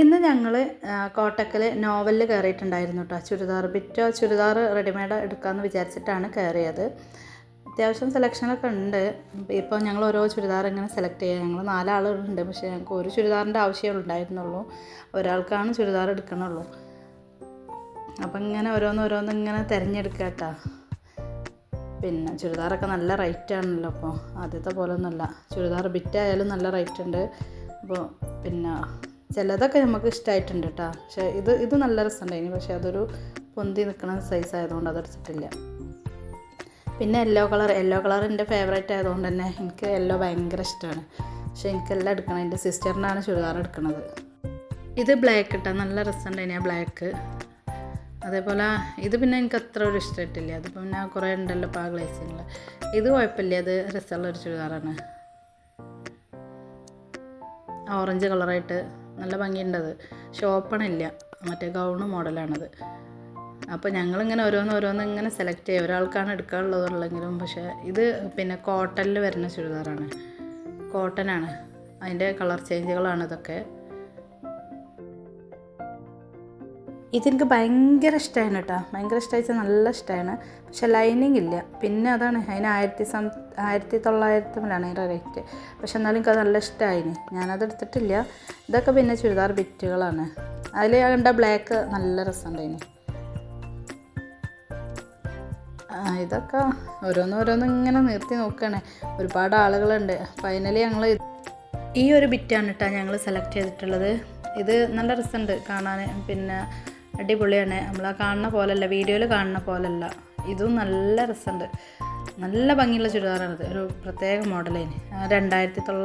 ഇന്ന് ഞങ്ങൾ കോട്ടക്കൽ നോവലിൽ കയറിയിട്ടുണ്ടായിരുന്നു കേട്ടോ. ചുരിദാർ റെഡിമെയ്ഡ് എടുക്കാമെന്ന് വിചാരിച്ചിട്ടാണ് കയറിയത്. അത്യാവശ്യം സെലക്ഷനൊക്കെ ഉണ്ട്. ഇപ്പോൾ ഞങ്ങൾ ഓരോ ചുരിദാർ ഇങ്ങനെ സെലക്ട് ചെയ്യുക. ഞങ്ങൾ 4 ആളുകളുണ്ട്, പക്ഷേ ഞങ്ങൾക്ക് ഒരു ചുരിദാറിൻ്റെ ആവശ്യമേ ഉണ്ടായിരുന്നുള്ളൂ. ഒരാൾക്കാണ് ചുരിദാർ എടുക്കണുള്ളൂ. അപ്പം ഇങ്ങനെ ഓരോന്ന് ഇങ്ങനെ തിരഞ്ഞെടുക്കുക കേട്ടോ. പിന്നെ ചുരിദാറൊക്കെ നല്ല റേറ്റാണല്ലോ ഇപ്പോൾ, ആദ്യത്തെ പോലെ ഒന്നുമല്ല. ചുരിദാർ ബിറ്റായാലും നല്ല റേറ്റ് ഉണ്ട്. അപ്പോൾ പിന്നെ ചിലതൊക്കെ നമുക്ക് ഇഷ്ടമായിട്ടുണ്ട് കേട്ടോ. പക്ഷേ ഇത് നല്ല രസമുണ്ടായിന്, പക്ഷേ അതൊരു പൊന്തി നിൽക്കുന്ന സൈസ് ആയതുകൊണ്ട് അതെടുത്തിട്ടില്ല. പിന്നെ യെല്ലോ കളർ എൻ്റെ ഫേവറേറ്റ് ആയതുകൊണ്ട് തന്നെ എനിക്ക് യെല്ലോ ഭയങ്കര ഇഷ്ടമാണ്. പക്ഷേ എനിക്കെല്ലാം എടുക്കണം. എൻ്റെ സിസ്റ്ററിനാണ് ചുരിദാർ എടുക്കുന്നത്. ഇത് ബ്ലാക്ക് കേട്ടോ, നല്ല രസമുണ്ടായിന് ആ ബ്ലാക്ക്. അതേപോലെ ഇത് പിന്നെ എനിക്ക് അത്ര ഒരു ഇഷ്ടമായിട്ടില്ല. അതിപ്പോൾ പിന്നെ കുറേ ഉണ്ടല്ലോ ഇപ്പോൾ ആ ഗ്ലേസിങ്ങിൽ. ഇത് കുഴപ്പമില്ല, അത് രസമുള്ളൊരു ചുരിദാറാണ്. ഓറഞ്ച് കളറായിട്ട് നല്ല ഭംഗിയുണ്ടത്. ഷോപ്പണില്ല, മറ്റേ ഗൗണ് മോഡലാണത്. അപ്പോൾ ഞങ്ങളിങ്ങനെ ഓരോന്ന് ഇങ്ങനെ സെലക്ട് ചെയ്യുക. ഒരാൾക്കാണ് എടുക്കാനുള്ളതുള്ളെങ്കിലും, പക്ഷേ ഇത് പിന്നെ കോട്ടണിൽ വരുന്ന ചുരിദാറാണ്. കോട്ടനാണ്, അതിൻ്റെ കളർ ചേഞ്ചുകളാണ് ഇതൊക്കെ. ഇതെനിക്ക് ഭയങ്കര ഇഷ്ടമാണ് കേട്ടോ. ഭയങ്കര ഇഷ്ടമായിച്ചാൽ നല്ല ഇഷ്ടമാണ്. പക്ഷെ ലൈനിങ് ഇല്ല. പിന്നെ അതാണ് അതിന് 1900 അതിൻ്റെ റേറ്റ്. പക്ഷെ എന്നാലും എനിക്കത് നല്ല ഇഷ്ടമായിന്. ഞാനത് എടുത്തിട്ടില്ല. ഇതൊക്കെ പിന്നെ ചുരിദാർ ബിറ്റുകളാണ്. അതിൽ കണ്ട ബ്ലാക്ക് നല്ല രസമുണ്ടായിന്. ഇതൊക്കെ ഓരോന്ന് ഇങ്ങനെ നിർത്തി നോക്കുകയാണ്. ഒരുപാട് ആളുകളുണ്ട്. ഫൈനലി ഞങ്ങൾ ഈ ഒരു ബിറ്റാണ് കേട്ടോ ഞങ്ങൾ സെലക്ട് ചെയ്തിട്ടുള്ളത്. ഇത് നല്ല രസമുണ്ട് കാണാൻ. പിന്നെ അടിപൊളിയാണ്. നമ്മൾ ആ കാണുന്ന പോലല്ല, വീഡിയോയിൽ കാണുന്ന പോലല്ല. ഇതും നല്ല രസമുണ്ട്. നല്ല ഭംഗിയുള്ള ചുരിദാറാണിത്. ഒരു പ്രത്യേക മോഡലിന് 2900